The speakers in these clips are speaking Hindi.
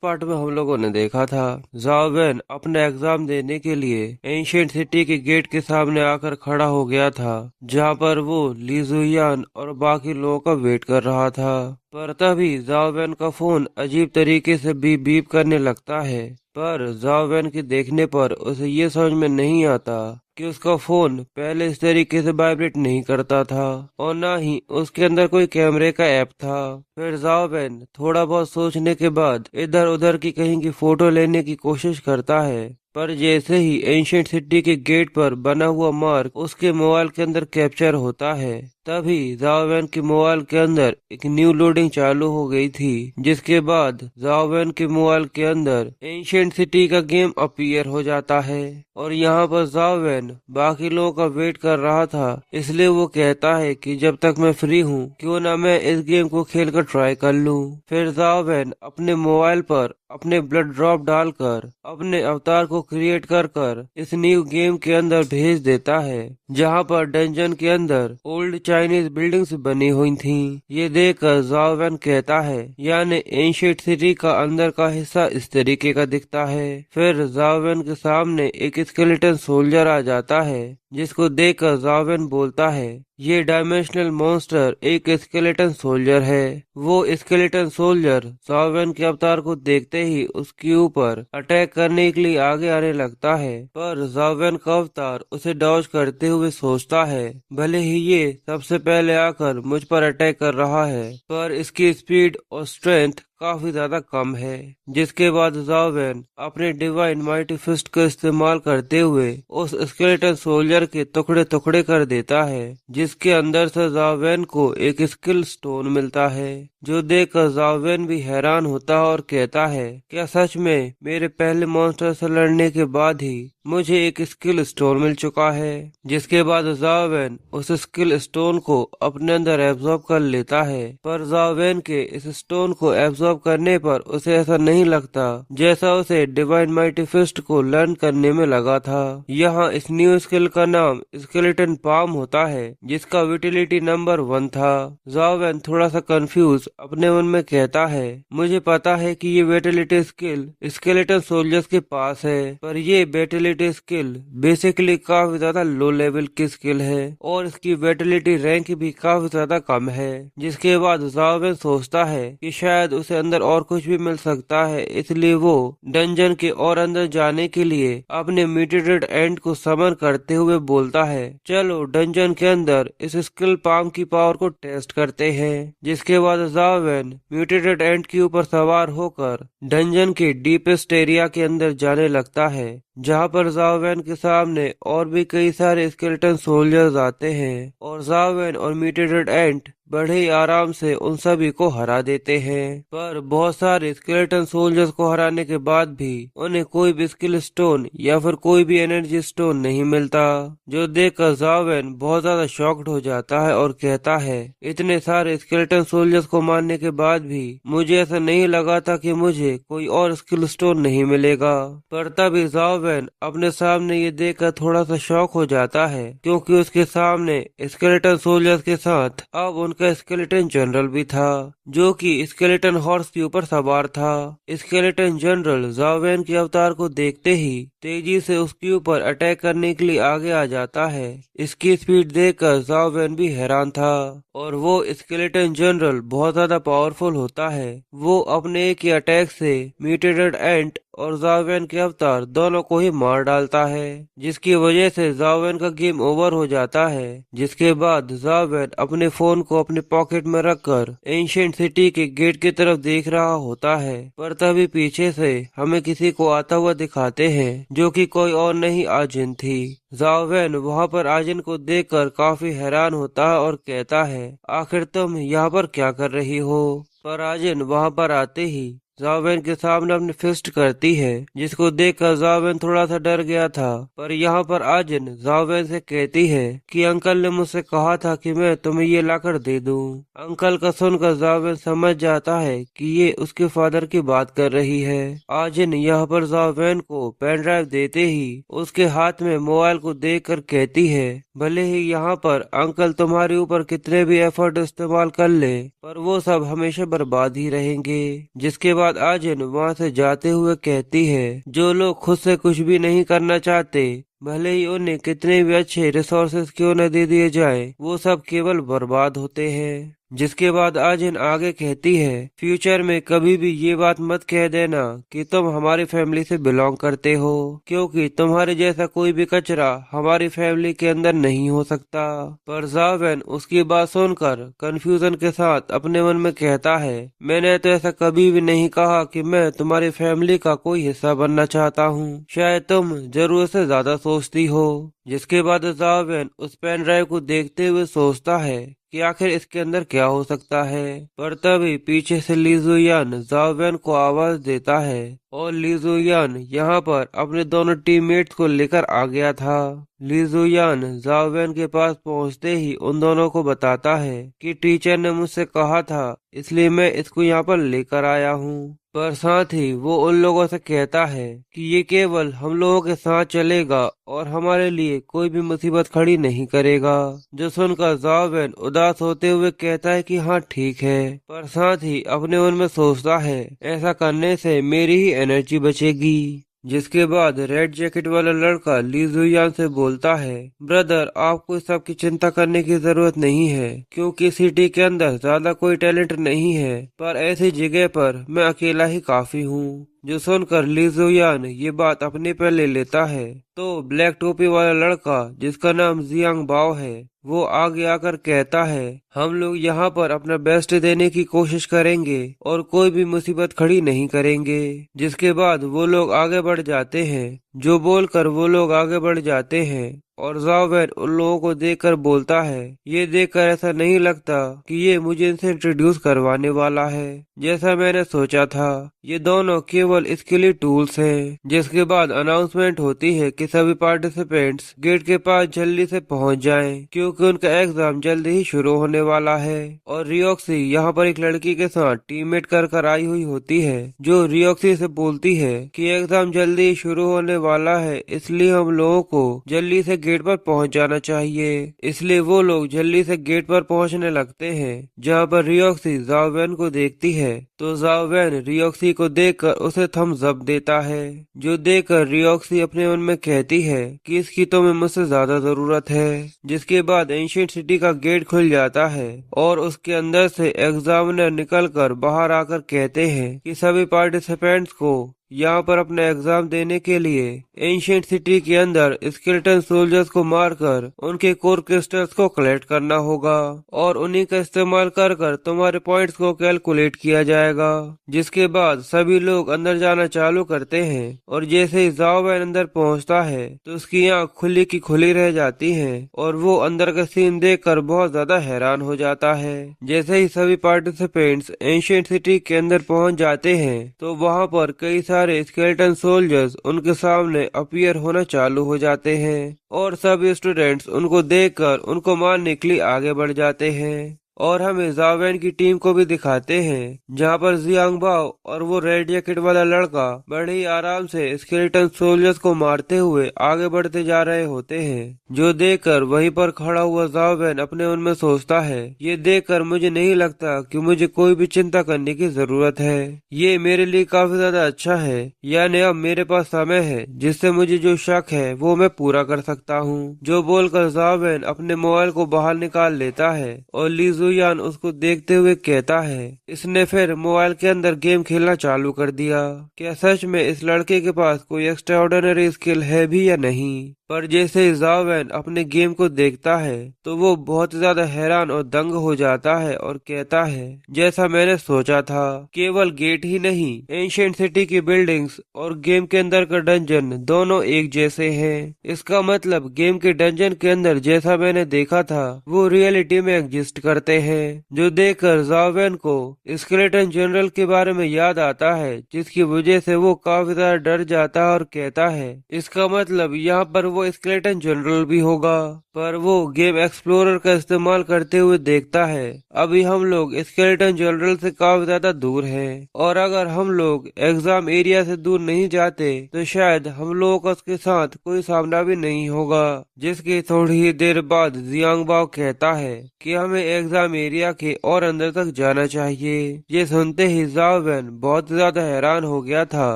पार्ट में हम लोगों ने देखा था ज़ाओ वैन अपना एग्जाम देने के लिए एंशियंट सिटी के गेट के सामने आकर खड़ा हो गया था, जहां पर वो ली जुयान और बाकी लोगों का वेट कर रहा था। पर तभी ज़ाओ वैन का फोन अजीब तरीके से बीप बीप करने लगता है। पर ज़ाओ वैन के देखने पर उसे ये समझ में नहीं आता कि उसका फोन पहले इस तरीके से वाइब्रेट नहीं करता था और ना ही उसके अंदर कोई कैमरे का ऐप था। फिर ज़ाओ वैन थोड़ा बहुत सोचने के बाद इधर उधर की कहीं की फोटो लेने की कोशिश करता है। पर जैसे ही एंशियंट सिटी के गेट पर बना हुआ मार्क उसके मोबाइल के अंदर कैप्चर होता है, तभी ज़ाओ वैन के मोबाइल के अंदर एक न्यू लोडिंग चालू हो गई थी, जिसके बाद ज़ाओ वैन के मोबाइल के अंदर एंशियंट सिटी का गेम अपीयर हो जाता है। और यहाँ पर ज़ाओ वैन बाकी लोगों का वेट कर रहा था, इसलिए वो कहता है कि जब तक मैं फ्री हूँ क्यों ना मैं इस गेम को खेल कर ट्राई कर लूँ। फिर ज़ाओ वैन अपने मोबाइल पर अपने ब्लड ड्रॉप डालकर अपने अवतार को क्रिएट कर कर इस न्यू गेम के अंदर भेज देता है, जहां पर डंजन के अंदर ओल्ड चाइनीज बिल्डिंग्स बनी हुई थीं। ये देखकर ज़ाओ वैन कहता है यानी एंशियंट सिटी का अंदर का हिस्सा इस तरीके का दिखता है। फिर ज़ाओ वैन के सामने एक स्केलेटन सोल्जर आ जाता है, जिसको देखकर ज़ाओ वैन बोलता है ये डायमेंशनल मॉन्स्टर एक स्केलेटन सोल्जर है। वो स्केलेटन सोल्जर ज़ाओ वैन के अवतार को देखते ही उसके ऊपर अटैक करने के लिए आगे आने लगता है, पर ज़ाओ वैन का अवतार उसे डॉज करते हुए सोचता है भले ही ये सबसे पहले आकर मुझ पर अटैक कर रहा है, पर इसकी स्पीड और स्ट्रेंथ काफी ज्यादा कम है। जिसके बाद ज़ाओ वैन अपने डिवाइन माइटी फिस्ट का इस्तेमाल करते हुए उस स्केलेटन सोल्जर के टुकड़े टुकड़े कर देता है, जिसके अंदर से ज़ाओ वैन को एक स्किल स्टोन मिलता है, जो देखकर ज़ाओ वैन भी हैरान होता है और कहता है क्या सच में मेरे पहले मॉन्स्टर से लड़ने के बाद ही मुझे एक स्किल स्टोन मिल चुका है। जिसके बाद ज़ाओ वैन उस स्किल स्टोन को अपने अंदर एब्जॉर्ब कर लेता है, पर ज़ाओ वैन के इस स्टोन को एब्जॉर्ब करने पर उसे ऐसा नहीं लगता जैसा उसे डिवाइन माइटी फिस्ट को लर्न करने में लगा था। यहाँ इस न्यू स्किल का नाम स्केलेटन पाम होता है, जिसका विटिलिटी नंबर 1 था। ज़ाओ वैन थोड़ा सा कंफ्यूज अपने मन में कहता है मुझे पता है कि ये विटिलिटी स्किल स्केलेटन सोल्जर्स के पास है, पर ये विटिलिटी स्किल बेसिकली काफी ज्यादा लो लेवल की स्किल है और इसकी विटिलिटी रैंक भी काफी ज्यादा कम है। जिसके बाद ज़ाओ वैन सोचता है कि शायद उसे अंदर और कुछ भी मिल सकता है, इसलिए वो डंजन के और अंदर जाने के लिए अपने म्यूटेटेड एंट को समन करते हुए बोलता है चलो डंजन के अंदर इस स्किल पाम की पावर को टेस्ट करते हैं। जिसके बाद ज़ाओ वैन म्यूटेटेड एंट के ऊपर सवार होकर डंजन के डीपेस्ट एरिया के अंदर जाने लगता है, जहाँ पर ज़ाओ वैन के सामने और भी कई सारे स्केलेटन सोल्जर्स आते हैं और ज़ाओ वैन और म्यूटेटेड एंट बड़े ही आराम से उन सभी को हरा देते हैं। पर बहुत सारे स्केलेटन सोल्जर्स को हराने के बाद भी उन्हें कोई भी स्किल स्टोन या फिर कोई भी एनर्जी स्टोन नहीं मिलता, जो देखकर ज़ाओ वैन बहुत ज्यादा शॉक्ड हो जाता है और कहता है इतने सारे स्केलेटन सोल्जर्स को मारने के बाद भी मुझे ऐसा नहीं लगा था कि मुझे कोई और स्किल स्टोन नहीं मिलेगा। पर तभी ज़ाओ वैन अपने सामने ये देखकर थोड़ा सा शॉक हो जाता है, क्योंकि उसके सामने स्केलेटन सोल्जर्स के साथ अब उनका स्केलेटन जनरल भी था, जो कि स्केलेटन हॉर्स के ऊपर सवार था। स्केलेटन जनरल ज़ाओ वैन के अवतार को देखते ही तेजी से उसके ऊपर अटैक करने के लिए आगे आ जाता है। इसकी स्पीड देखकर ज़ाओ वैन भी हैरान था और वो स्केलेटन जनरल बहुत ज्यादा पावरफुल होता है। वो अपने एक ही अटैक से म्यूटेटेड एंट और ज़ाओ वैन के अवतार दोनों को ही मार डालता है, जिसकी वजह से ज़ाओ वैन का गेम ओवर हो जाता है। जिसके बाद ज़ाओ वैन अपने फोन को अपने पॉकेट में रखकर एंशियंट सिटी के गेट की तरफ देख रहा होता है, पर तभी पीछे से हमें किसी को आता हुआ दिखाते हैं, जो कि कोई और नहीं आजिन थी। ज़ाओ वैन वहाँ पर आजिन को देखकर काफी हैरान होता है और कहता है आखिर तुम यहाँ पर क्या कर रही हो। पर आजिन वहाँ पर आते ही ज़ाओ वैन के सामने अपनी फिस्ट करती है, जिसको देखकर ज़ाओ वैन थोड़ा सा डर गया था। पर यहाँ पर आजिन ज़ाओ वैन से कहती है कि अंकल ने मुझसे कहा था कि मैं तुम्हें ये लाकर दे दूँ। अंकल का सुनकर ज़ाओ वैन समझ जाता है कि ये उसके फादर की बात कर रही है। आजिन यहाँ पर ज़ाओ वैन को पेन ड्राइव देते ही उसके हाथ में मोबाइल को देखकर कहती है भले ही यहाँ पर अंकल तुम्हारे ऊपर कितने भी एफर्ट इस्तेमाल कर ले, पर वो सब हमेशा बर्बाद ही रहेंगे। जिसके बाद बाद आजिन वहाँ से जाते हुए कहती है, जो लोग खुद से कुछ भी नहीं करना चाहते, भले ही उन्हें कितने भी अच्छे रिसोर्सेज क्यों न दे दिए जाए, वो सब केवल बर्बाद होते हैं। जिसके बाद आजिन आगे कहती है, फ्यूचर में कभी भी ये बात मत कह देना कि तुम हमारी फैमिली से बिलोंग करते हो, क्योंकि तुम्हारे जैसा कोई भी कचरा हमारी फैमिली के अंदर नहीं हो सकता। पर जावेन उसकी बात सुनकर कंफ्यूजन के साथ अपने मन में कहता है, मैंने तो ऐसा कभी भी नहीं कहा कि मैं तुम्हारी फैमिली का कोई हिस्सा बनना चाहता हूँ। शायद तुम जरूरत से ज्यादा सोचती हो। जिसके बाद जावेन उस पेन ड्राइव को देखते हुए सोचता है कि आखिर इसके अंदर क्या हो सकता है। पर तभी पीछे से ली जुयान जावेन को आवाज देता है और ली जुयान यहाँ पर अपने दोनों टीममेट्स को लेकर आ गया था। ली जुयान जावेन के पास पहुँचते ही उन दोनों को बताता है कि टीचर ने मुझसे कहा था, इसलिए मैं इसको यहाँ पर लेकर आया हूँ। पर साथ ही वो उन लोगों से कहता है कि ये केवल हम लोगों के साथ चलेगा और हमारे लिए कोई भी मुसीबत खड़ी नहीं करेगा। जो सुनकर जावेन उदास होते हुए कहता है कि हाँ ठीक है, पर साथ ही अपने मन में सोचता है, ऐसा करने से मेरी ही एनर्जी बचेगी। जिसके बाद रेड जैकेट वाला लड़का ली जुयान से बोलता है, ब्रदर आपको इस सब की चिंता करने की जरूरत नहीं है, क्योंकि सिटी के अंदर ज्यादा कोई टैलेंट नहीं है, पर ऐसी जगह पर मैं अकेला ही काफी हूँ। जो सुनकर ली जुयान ये बात अपने पर ले लेता है तो ब्लैक टोपी वाला लड़का जिसका नाम जियांग बाओ है, वो आगे आकर कहता है, हम लोग यहाँ पर अपना बेस्ट देने की कोशिश करेंगे और कोई भी मुसीबत खड़ी नहीं करेंगे। जिसके बाद वो लोग आगे बढ़ जाते हैं। जो बोलकर वो लोग आगे बढ़ जाते हैं और जावेन उन लोगों को देखकर बोलता है, ये देखकर ऐसा नहीं लगता कि ये मुझे इनसे इंट्रोड्यूस करवाने वाला है। जैसा मैंने सोचा था, ये दोनों केवल इसके लिए टूल्स हैं। जिसके बाद अनाउंसमेंट होती है कि सभी पार्टिसिपेंट्स गेट के पास जल्दी से पहुंच जाएं, क्योंकि उनका एग्जाम जल्दी ही शुरू होने वाला है। और रियोक्सी यहाँ पर एक लड़की के साथ टीममेट कर आई हुई होती है, जो रियोक्सी से बोलती है कि एग्जाम जल्दी ही शुरू होने वाला है, इसलिए हम लोगों को जल्दी से गेट पर पहुंच जाना चाहिए। इसलिए वो लोग जल्दी से गेट पर पहुंचने लगते हैं, जहां पर रियोक्सी जावेन को देखती है तो जावेन रियोक्सी को देखकर उसे थम्स अप देता है। जो देखकर रियोक्सी अपने मन में कहती है कि इसकी तो मैं मुझसे ज्यादा जरूरत है। जिसके बाद एंशिएंट सिटी का गेट खुल जाता है और उसके अंदर से एग्जामिनर निकलकर बाहर आकर कहते हैं कि सभी पार्टिसिपेंट्स को यहाँ पर अपना एग्जाम देने के लिए एंशिएंट सिटी के अंदर स्केलेटन सोल्जर्स को मारकर उनके कोर क्रिस्टल्स को कलेक्ट करना होगा और उन्हीं का इस्तेमाल कर तुम्हारे पॉइंट्स को कैलकुलेट किया जाएगा। जिसके बाद सभी लोग अंदर जाना चालू करते हैं और जैसे ही जावेन अंदर पहुँचता है तो उसकी आँख खुली की खुली रह जाती है और वो अंदर का सीन देखकर बहुत ज्यादा हैरान हो जाता है। जैसे ही सभी पार्टिसिपेंट्स एंशिएंट सिटी के अंदर पहुँच जाते हैं तो वहाँ पर कई सारे स्केलेटन सोल्जर्स उनके सामने अपीयर होना चालू हो जाते हैं और सभी स्टूडेंट्स उनको देखकर उनको मारने के लिए आगे बढ़ जाते हैं। और हमें जावेन की टीम को भी दिखाते हैं, जहां पर जियांग बाओ और वो रेड जैकेट वाला लड़का बड़े ही आराम से स्केलेटन सोल्जर्स को मारते हुए आगे बढ़ते जा रहे होते हैं। जो देखकर वहीं पर खड़ा हुआ जावेन अपने मन में सोचता है, ये देखकर मुझे नहीं लगता कि मुझे कोई भी चिंता करने की जरूरत है। ये मेरे लिए काफी ज्यादा अच्छा है, यानी अब मेरे पास समय है जिससे मुझे जो शक है वो मैं पूरा कर सकता हूँ। जो बोलकर जावेन अपने मोबाइल को बाहर निकाल लेता है और ली जुयान उसको देखते हुए कहता है, इसने फिर मोबाइल के अंदर गेम खेलना चालू कर दिया। क्या सच में इस लड़के के पास कोई एक्स्ट्रा ऑर्डिनरी स्किल है भी या नहीं? पर जैसे ही जावेन अपने गेम को देखता है तो वो बहुत ज्यादा हैरान और दंग हो जाता है और कहता है, जैसा मैंने सोचा था, केवल गेट ही नहीं, एंशिएंट सिटी की बिल्डिंग्स और गेम के अंदर का डंजन दोनों एक जैसे हैं। इसका मतलब गेम के डंजन के अंदर जैसा मैंने देखा था वो रियलिटी में एग्जिस्ट करते हैं। जो देखकर जावेन को स्केलेटन जनरल के बारे में याद आता है, जिसकी वजह से वो काफी ज्यादा डर जाता है और कहता है, इसका मतलब यहाँ पर वो स्केलेटन जनरल भी होगा, पर वो गेम एक्सप्लोरर का इस्तेमाल करते हुए देखता है अभी हम लोग स्केलेटन जनरल से काफी ज्यादा दूर हैं, और अगर हम लोग एग्जाम एरिया से दूर नहीं जाते तो शायद हम लोगों का उसके साथ कोई सामना भी नहीं होगा। जिसकी थोड़ी ही देर बाद जियांग बाओ कहता है कि हमें एग्जाम एरिया के और अंदर तक जाना चाहिए। ये सुनते ही जाओ वैन बहुत ज्यादा हैरान हो गया था,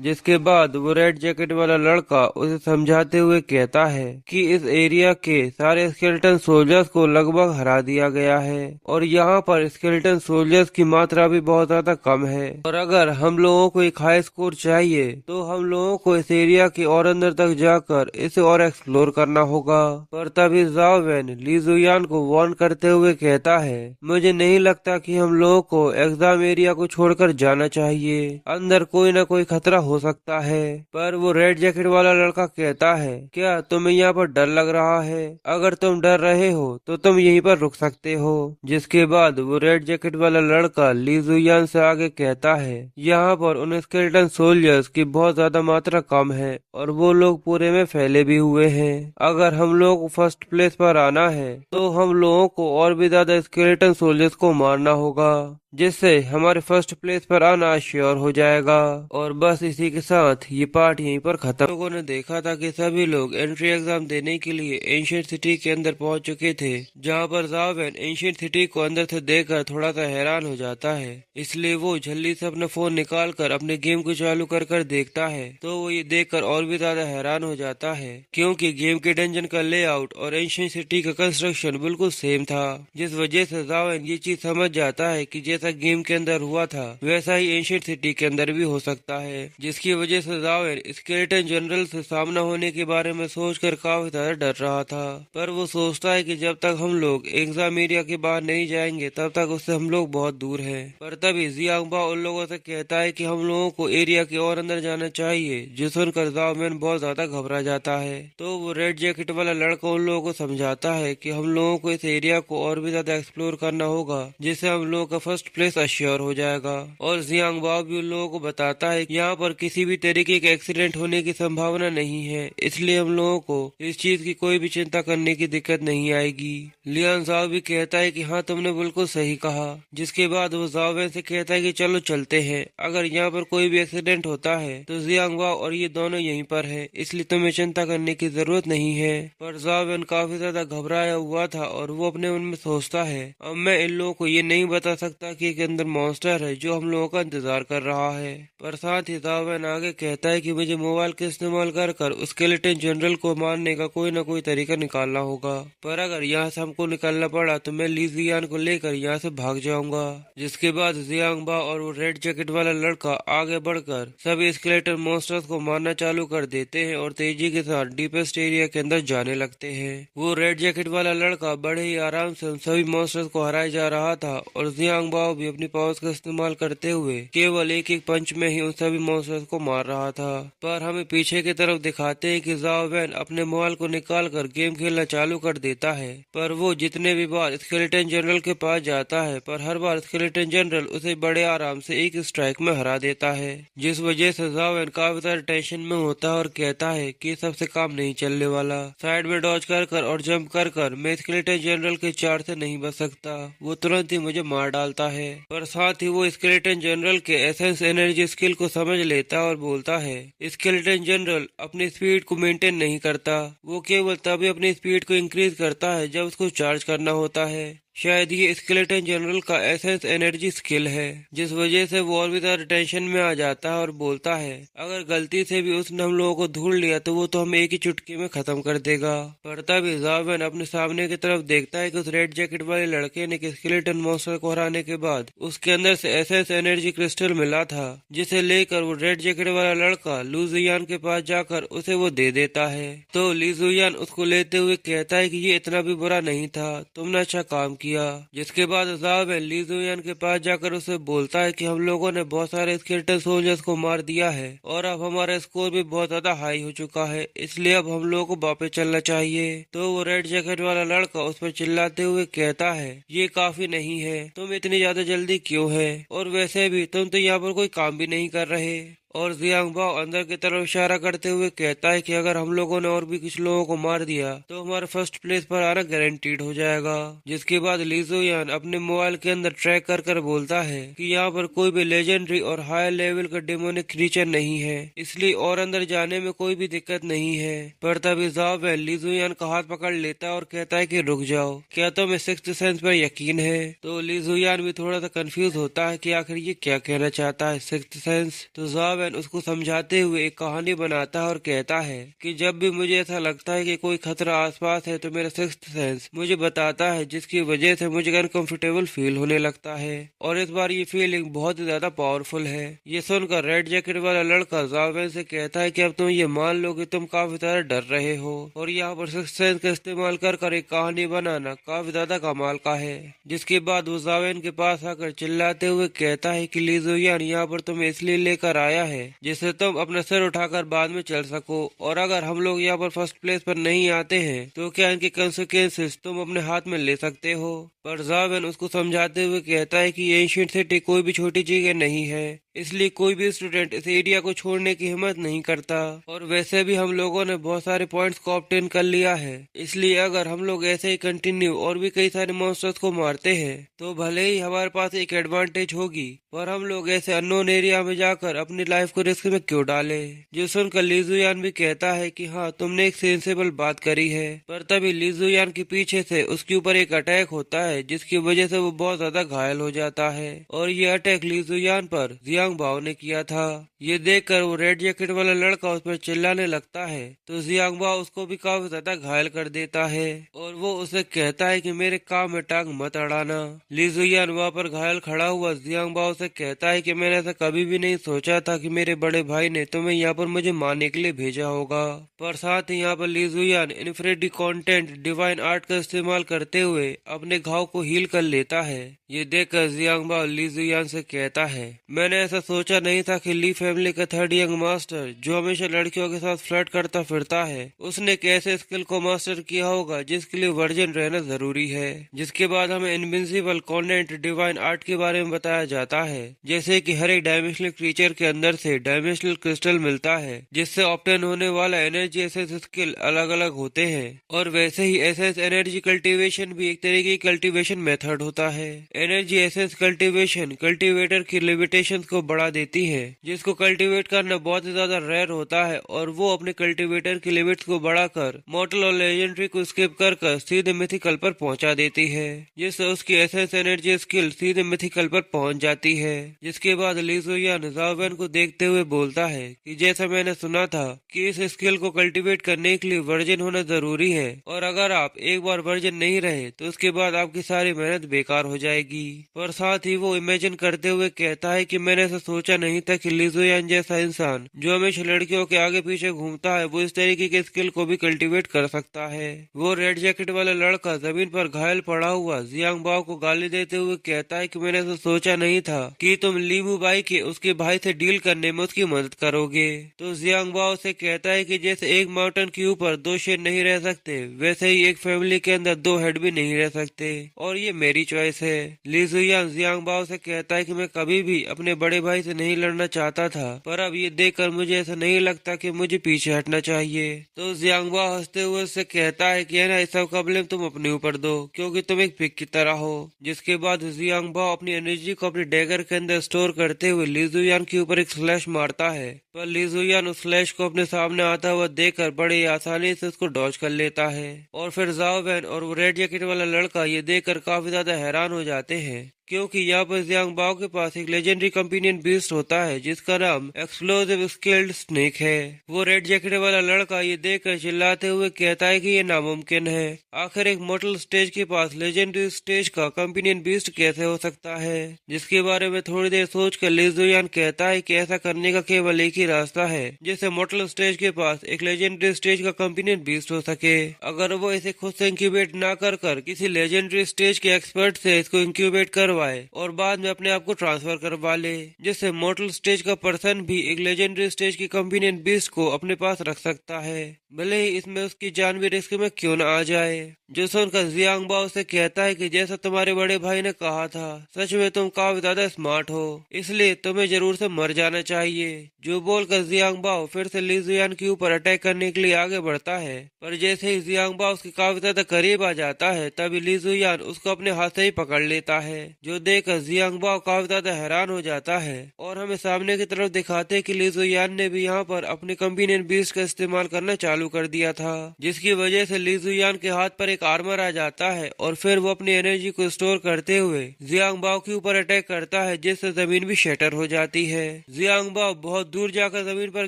जिसके बाद वो रेड जैकेट वाला लड़का उसे समझाते हुए कहता है कि इस एरिया के सारे स्केलेटन सोल्जर्स को लगभग हरा दिया गया है और यहाँ पर स्केलेटन सोल्जर्स की मात्रा भी बहुत ज्यादा कम है, और अगर हम लोगों को एक हाई स्कोर चाहिए तो हम लोगों को इस एरिया के और अंदर तक जाकर इसे और एक्सप्लोर करना होगा। पर तभी जाओ वैन ली जुयान को वार्न करते हुए कहता है, मुझे नहीं लगता कि हम लोगों को एग्जाम एरिया को छोड़कर जाना चाहिए, अंदर कोई न कोई खतरा हो सकता है। पर वो रेड जैकेट वाला लड़का कहता है, क्या तुम्हें यहाँ पर डर लग रहा है? अगर तुम डर रहे हो तो तुम यहीं पर रुक सकते हो। जिसके बाद वो रेड जैकेट वाला लड़का ली जुयान से आगे कहता है, यहाँ पर उन स्केलेटन सोल्जर्स की बहुत ज्यादा मात्रा कम है और वो लोग पूरे में फैले भी हुए हैं। अगर हम लोगों को फर्स्ट प्लेस पर आना है तो हम लोगों को और भी ज्यादा स्केलेटन सोल्जर्स को मारना होगा, जिससे हमारे फर्स्ट प्लेस पर आना श्योर हो जाएगा। और बस इसी के साथ ये पार्ट यहीं पर खत्म। लोगों ने देखा था कि सभी लोग एंट्री एग्जाम देने के लिए एंशिएंट सिटी के अंदर पहुंच चुके थे, जहां पर जाओ वैन एंशिएंट सिटी को अंदर से देखकर थोड़ा सा हैरान हो जाता है, इसलिए वो जल्दी से अपना फोन निकाल कर अपने गेम को चालू कर कर देखता है। तो वो ये देखकर और भी ज्यादा हैरान हो जाता है, क्योंकि गेम के डंजन का लेआउट और एंशिएंट सिटी का कंस्ट्रक्शन बिल्कुल सेम था, जिस वजह से जाओ वैन ये चीज समझ जाता है कि जैसा गेम के अंदर हुआ था वैसा ही एंशिएंट सिटी के अंदर भी हो सकता है। जिसकी वजह से जाओ वैन स्केलेटन जनरल से सामना होने के बारे में सोचकर काफी ज्यादा डर रहा था, पर वो सोचता है कि जब तक हम लोग एग्जाम एरिया के बाहर नहीं जाएंगे तब तक उससे हम लोग बहुत दूर हैं। पर तभी जियांग बाओ उन लोगों से कहता है कि हम लोगों को एरिया के और अंदर जाना चाहिए, जो सुनकर जाओ वैन बहुत ज्यादा घबरा जाता है। तो वो रेड जैकेट वाला लड़का उन लोगों को समझाता है कि हम लोगों को इस एरिया को और भी ज्यादा एक्सप्लोर करना होगा, जिससे हम लोगों का फर्स्ट प्लेस अश्योर हो जाएगा। और जियांग बाओ भी उन लोगों को बताता है कि यहाँ पर किसी भी तरीके के एक्सीडेंट होने की संभावना नहीं है, इसलिए हम लोगों को इस चीज की कोई भी चिंता करने की दिक्कत नहीं आएगी। लियान जाओ भी कहता है कि हाँ तुमने बिल्कुल सही कहा। जिसके बाद वो जाओ वैन से कहता है कि चलो चलते हैं, अगर यहाँ पर कोई भी एक्सीडेंट होता है तो जियांग बाओ और ये दोनों यहीं पर है, इसलिए तुम्हें चिंता करने की जरूरत नहीं है। पर जाओ वैन काफी ज्यादा घबराया हुआ था और वो अपने मन में सोचता है, अब मैं इन लोगों को ये नहीं बता सकता कि एक अंदर मॉन्स्टर है जो हम लोगों का इंतजार कर रहा है। पर साथ ही जाओ वैन आगे कहता है कि मुझे मोबाइल का इस्तेमाल कर कर स्केलेटन जनरल को मारने का कोई न कोई तरीका निकालना होगा, पर अगर यहाँ से हमको निकलना पड़ा तो मैं ली जियान को लेकर यहाँ से भाग जाऊंगा। जिसके बाद जियांग बा और वो रेड जैकेट वाला लड़का आगे बढ़कर सभी स्केलेटन मॉन्स्टर्स को मारना चालू कर देते हैं और तेजी के साथ डीपेस्ट एरिया के अंदर जाने लगते हैं। वो रेड जैकेट वाला लड़का बड़े ही आराम से उन सभी मॉन्स्टर्स को हराए जा रहा था और जियांग बाओ भी अपनी पावर्स का इस्तेमाल करते हुए केवल एक एक पंच में ही उन सभी मॉन्स्टर्स को मार रहा था। पर हमें पीछे की तरफ दिखाते हैं कि जाओ वैन अपने मोबाइल को निकाल कर गेम खेलना चालू कर देता है, पर वो जितने भी बार स्केलेटन जनरल के पास जाता है पर हर बार स्केलेटन जनरल उसे बड़े आराम से एक स्ट्राइक में हरा देता है, जिस वजह से जाओ वैन काफी ज्यादा टेंशन में होता है और कहता है कि सबसे काम नहीं चलने वाला। साइड में डॉज कर कर और जंप कर कर मैं स्केलेटन जनरल के चार से नहीं बच सकता, वो तुरंत ही मुझे मार डालता है। पर साथ ही वो स्केलेटन जनरल के एसेंस एनर्जी स्किल को समझ लेता है और बोलता है, स्केलेटन जनरल अपनी स्पीड को मेंटेन नहीं करता, वो केवल तभी अपनी स्पीड को इंक्रीज करता है जब उसको चार्ज करना होता है। शायद ये स्केलेटन जनरल का एसेंस एनर्जी स्किल है, जिस वजह से वो और भी ज्यादा टेंशन में आ जाता है और बोलता है, अगर गलती से भी उसने हम लोगों को ढूंढ लिया तो वो तो हमें एक ही चुटकी में खत्म कर देगा। पर तभी जाओ वैन अपने सामने की तरफ देखता है कि उस रेड जैकेट वाले लड़के ने स्केलेटन मॉन्स्टर को हराने के बाद उसके अंदर से एसेंस एनर्जी क्रिस्टल मिला था, जिसे लेकर वो रेड जैकेट वाला लड़का लू जियान के पास जाकर उसे वो दे देता है। तो ली जियान उसको लेते हुए कहता है कि ये इतना भी बुरा नहीं था, तुमने अच्छा काम किया। जिसके बाद जाओ वैन ली जुयान के पास जाकर उसे बोलता है कि हम लोगों ने बहुत सारे स्केलेटन सोल्जर्स को मार दिया है और अब हमारा स्कोर भी बहुत ज्यादा हाई हो चुका है, इसलिए अब हम लोगों को वापस चलना चाहिए। तो वो रेड जैकेट वाला लड़का उस पर चिल्लाते हुए कहता है, ये काफी नहीं है, तुम इतनी ज्यादा जल्दी क्यों है, और वैसे भी तुम तो यहाँ पर कोई काम भी नहीं कर रहे। और जियांग बाओ अंदर की तरफ इशारा करते हुए कहता है कि अगर हम लोगों ने और भी कुछ लोगों को मार दिया तो हमारा फर्स्ट प्लेस पर आना गारंटीड हो जाएगा। जिसके बाद ली जुयान अपने मोबाइल के अंदर ट्रैक कर कर बोलता है कि यहाँ पर कोई भी लेजेंडरी और हाई लेवल का डेमोनिक क्रीचर नहीं है, इसलिए और अंदर जाने में कोई भी दिक्कत नहीं है। पर तभी जाओ वैन ली जुयान का हाथ पकड़ लेता है और कहता है कि रुक जाओ, क्या तुम्हें सिक्स्थ सेंस पर यकीन है? तो ली जुयान भी थोड़ा सा कंफ्यूज होता है कि आखिर ये क्या कहना चाहता है सिक्स्थ सेंस। तो जाओ वैन उसको समझाते हुए एक कहानी बनाता है और कहता है कि जब भी मुझे ऐसा लगता है कि कोई खतरा आसपास है तो मेरा सिक्स्थ सेंस मुझे बताता है, जिसकी वजह से मुझे अनकंफर्टेबल फील होने लगता है और इस बार ये फीलिंग बहुत ही ज्यादा पावरफुल है। ये सुनकर रेड जैकेट वाला लड़का जाओ वैन से कहता है कि अब तुम ये मान लो कि तुम काफी ज्यादा डर रहे हो और यहाँ पर सिक्स्थ सेंस का इस्तेमाल कर एक कहानी बनाना काफी ज्यादा कमाल का है। जिसके बाद वो जावेन के पास आकर चिल्लाते हुए कहता है कि ली जुयान यहाँ पर तुम्हें इसलिए लेकर आया है जिससे तुम अपना सिर उठाकर बाद में चल सको, और अगर हम लोग यहाँ पर फर्स्ट प्लेस पर नहीं आते हैं तो क्या इनके कंसिक्वेंसेस तुम अपने हाथ में ले सकते हो। पर जावेन उसको समझाते हुए कहता है कि एंशिएंट सिटी कोई भी छोटी जगह नहीं है, इसलिए कोई भी स्टूडेंट इस एरिया को छोड़ने की हिम्मत नहीं करता, और वैसे भी हम लोगों ने बहुत सारे पॉइंट्स को ऑब्टेन कर लिया है, इसलिए अगर हम लोग ऐसे ही कंटिन्यू और भी कई सारे मॉन्स्टर्स को मारते हैं तो भले ही हमारे पास एक एडवांटेज होगी, पर हम लोग ऐसे अननोन एरिया में जाकर अपनी लाइफ को रिस्क में क्यों डाले। जो सुनकर ली जुयान भी कहता है कि हाँ तुमने एक सेंसेबल बात करी है। पर तभी ली जुयान के पीछे से उसके ऊपर एक अटैक होता है जिसकी वजह से वो बहुत ज्यादा घायल हो जाता है, और ये अटैक ली जुयान पर जियांग बाओ ने किया था। ये देखकर वो रेड जैकेट वाला लड़का उस पर चिल्लाने लगता है तो जियांग बाओ उसको भी काफी ज्यादा घायल कर देता है और वो उसे कहता है कि मेरे काम में टांग मत अड़ाना। ली जुयान वहाँ पर घायल खड़ा हुआ जियांग बाओ से कहता है कि मैंने ऐसा कभी भी नहीं सोचा था कि मेरे बड़े भाई ने तुम्हें यहाँ पर मुझे मारने के लिए भेजा होगा। पर साथ ही यहाँ पर ली जुयान इन्फिनिटी कंटेंट डिवाइन आर्ट का इस्तेमाल करते हुए अपने घाव को हील कर लेता है। ये देखकर जियांग बाओ ली जुयान से कहता है मैंने ऐसा सोचा नहीं था कि ली फैमिली का थर्ड यंग मास्टर जो हमेशा लड़कियों के साथ फ्लर्ट करता फिरता है उसने कैसे स्किल को मास्टर किया होगा जिसके लिए वर्जिन रहना जरूरी है। जिसके बाद हमें इनविंसिबल कॉन्टेंट डिवाइन आर्ट के बारे में बताया जाता है, जैसे कि हर एक डायमेंशनल क्रीचर के अंदर से डायमेंशनल क्रिस्टल मिलता है जिससे ऑब्टेन होने वाला एनर्जी एसेंस स्किल अलग अलग होते हैं, और वैसे ही एसेंस एनर्जी कल्टीवेशन भी एक तरीके की कल्टीवेशन मेथड होता है। एनर्जी एसेंस कल्टीवेशन कल्टीवेटर की लिमिटेशंस को बढ़ा देती है, जिसको कल्टीवेट करना बहुत ही ज्यादा रेयर होता है, और वो अपने कल्टीवेटर की लिमिट्स को बढ़ाकर मॉर्टल और लेजेंडरी को स्किप कर सीधे मिथिकल पर पहुंचा देती है, जिससे उसकी एसेंस एनर्जी स्किल सीधे मिथिकल पर पहुंच जाती है। जिसके बाद ली जुयान जाओ वैन को देखते हुए बोलता है कि जैसा मैंने सुना था कि इस स्किल को कल्टीवेट करने के लिए वर्जिन होना जरूरी है, और अगर आप एक बार वर्जिन नहीं रहे तो उसके बाद आपकी सारी मेहनत बेकार हो जाएगी। पर साथ ही वो इमेजिन करते हुए कहता है कि मैंने ऐसा सोचा नहीं था कि ली जुयान जैसा इंसान जो हमेशा लड़कियों के आगे पीछे घूमता है वो इस तरीके के स्किल को भी कल्टीवेट कर सकता है। वो रेड जैकेट वाला लड़का जमीन पर घायल पड़ा हुआ जियांग बाओ को गाली देते हुए कहता है कि मैंने ऐसा सोचा नहीं था कि तुम ली मुबाई के उसके भाई से डील करने में उसकी मदद करोगे। तो जियांग बाओ से कहता है कि जैसे एक माउंटेन के ऊपर दो शेर नहीं रह सकते वैसे ही एक फैमिली के अंदर दो हेड भी नहीं रह सकते, और ये मेरी चॉइस है। ली जुयान जियांग बाओ से कहता है कि मैं कभी भी अपने बड़े भाई से नहीं लड़ना चाहता था, पर अब ये देखकर मुझे ऐसा नहीं लगता कि मुझे पीछे हटना चाहिए। तो जियांग बाओ हंसते हुए उससे कहता है कि ना इस सब का ब्लेम तुम अपने ऊपर दो क्योंकि तुम एक पिग की तरह हो। जिसके बाद जियांग बाओ अपनी एनर्जी को अपने डैगर के अंदर स्टोर करते हुए ली जुयान के ऊपर एक स्लैश मारता है, पर ली जुयान उस स्लैश को अपने सामने आता हुआ देखकर बड़े आसानी से उसको डॉज कर लेता है। और फिर जाओ वैन और वो रेड जैकेट वाला लड़का ये देखकर काफी ज्यादा हैरान हो जाते हैं क्योंकि यहाँ पर जियांग बाओ के पास एक लेजेंडरी कंपेनियन बीस्ट होता है जिसका नाम एक्सप्लोसिव स्केल्ड स्नेक है। वो रेड जैकेट वाला लड़का ये देखकर चिल्लाते हुए कहता है कि ये नामुमकिन है, आखिर एक मॉर्टल स्टेज के पास लेजेंडरी स्टेज का कंपेनियन बीस्ट कैसे हो सकता है। जिसके बारे में थोड़ी देर सोचकर ली जुयान कहता है कि ऐसा करने का केवल एक ही रास्ता है जिससे मॉर्टल स्टेज के पास एक लेजेंडरी स्टेज का कंपेनियन बीस्ट हो सके। अगर वो इसे खुद से इंक्यूबेट ना कर किसी लेजेंडरी स्टेज के एक्सपर्ट से इसको इंक्यूबेट करवाए और बाद में अपने आप को ट्रांसफर करवा ले, जिससे मॉर्टल स्टेज का पर्सन भी एक लेजेंडरी स्टेज की कंपेनियन बीस्ट को अपने पास रख सकता है, भले ही इसमें उसकी जान भी रिस्क में क्यों न आ जाए। जो सुनकर जियांग बाओ से कहता है कि जैसा तुम्हारे बड़े भाई ने कहा था, सच में तुम काफी ज्यादा स्मार्ट हो, इसलिए तुम्हें जरूर से मर जाना चाहिए। जो बोलकर जियांग बाओ फिर से ली जुयान के ऊपर अटैक करने के लिए आगे बढ़ता है, पर जैसे ही जियांग बाओ उसके काफी ज्यादा करीब आ जाता है तभी ली जुयान उसको अपने हाथ से ही पकड़ लेता है। जो देखकर जियांग बाओ काफी ज्यादा हैरान हो जाता है और हमें सामने की तरफ दिखाते हैं कि ली जुयान ने भी यहाँ पर अपने कंपेनियन बीस्ट का इस्तेमाल करना चालू कर दिया था, जिसकी वजह से ली जुयान के हाथ पर एक आर्मर आ जाता है और फिर वो अपनी एनर्जी को स्टोर करते हुए जियांग बाओ के ऊपर अटैक करता है, जिससे जमीन भी शटर हो जाती है। जियांग बाओ बहुत दूर जाकर जमीन पर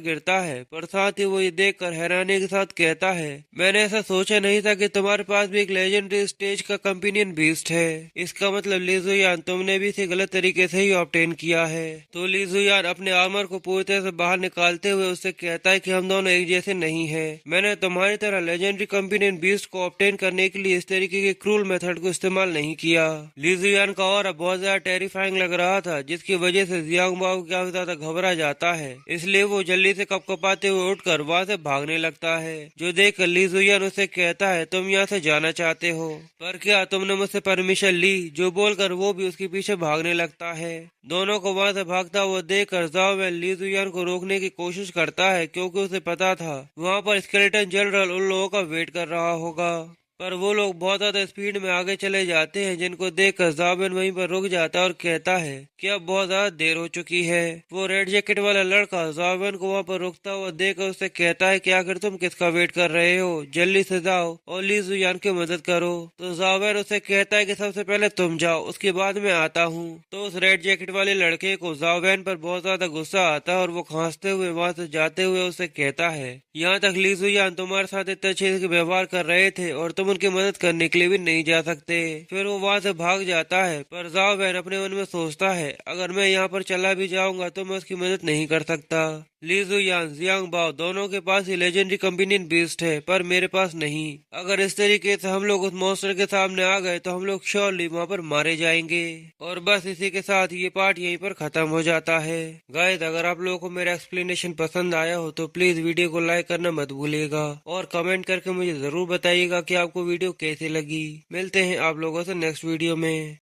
गिरता है, पर साथ ही वो ये देखकर हैरानी के साथ कहता है, मैंने ऐसा सोचा नहीं था कि तुम्हारे पास भी एक लेजेंडरी स्टेज का कंपेनियन बीस्ट है। इसका मतलब ली जुयान तुमने भी इसे गलत तरीके से ही ऑब्टेन किया है। तो ली जुयान अपने आर्मर को पूरी तरह से बाहर निकालते हुए उससे कहता है कि हम दोनों एक जैसे नहीं है। मैंने तुम्हारी तरह लेजेंडरी कंपेनियन बीस्ट को ऑब्टेन करने के लिए इस तरीके के क्रूल मेथड को इस्तेमाल नहीं किया। ली जुयान का और बहुत ज्यादा टेरिफाइंग लग रहा था, जिसकी वजह से जियांग बाओ काफी ज्यादा घबरा जाता है, इसलिए वो जल्दी से कपकपाते हुए उठकर वहाँ से भागने लगता है। जो देखकर ली जुयान उसे कहता है, तुम यहाँ से जाना चाहते हो, पर क्या तुमने मुझसे परमिशन ली? जो बोलकर वो भी उसके पीछे भागने लगता है। दोनों को वहाँ से भागता हुआ देखकर जाओ वह ली जुयान को रोकने की कोशिश करता है, क्योंकि उसे पता था वहाँ पर स्केलेटन जनरल उन लोगों का वेट कर रहा होगा, पर वो लोग बहुत ज्यादा स्पीड में आगे चले जाते हैं, जिनको देखकर जावेन वहीं पर रुक जाता है और कहता है कि अब बहुत ज्यादा देर हो चुकी है। वो रेड जैकेट वाला लड़का जावेन को वहाँ पर रुकता हुआ देखकर उससे कहता है कि आखिर तुम किसका वेट कर रहे हो, जल्दी से जाओ और ली जुयान की मदद करो। तो जावेन उसे कहता है कि सबसे पहले तुम जाओ, उसके बाद मैं आता हूँ। तो उस रेड जैकेट वाले लड़के को जावेन पर बहुत ज्यादा गुस्सा आता है और वो खांसते हुए वहाँ से जाते हुए उससे कहता है, यहाँ तक ली जुयान तुम्हारे साथ इतने अच्छे से व्यवहार कर रहे थे और तुम उनकी मदद करने के लिए भी नहीं जा सकते। फिर वो वहाँ से भाग जाता है, पर जाओ वैन अपने मन में सोचता है, अगर मैं यहाँ पर चला भी जाऊंगा तो मैं उसकी मदद नहीं कर सकता। ली जुयान जियांग बाओ दोनों के पास ही लेजेंडरी कंपेनियन बीस्ट है, पर मेरे पास नहीं। अगर इस तरीके से हम लोग उस मॉन्स्टर के सामने आ गए तो हम लोग श्योरली वहाँ पर मारे जाएंगे। और बस इसी के साथ ये पार्ट यहीं पर खत्म हो जाता है। गाइस, अगर आप लोगों को मेरा एक्सप्लेनेशन पसंद आया हो तो प्लीज वीडियो को लाइक करना मत भूलिएगा और कमेंट करके मुझे जरूर बताइएगा कि आपको वीडियो कैसी लगी। मिलते हैं आप लोगों से नेक्स्ट वीडियो में।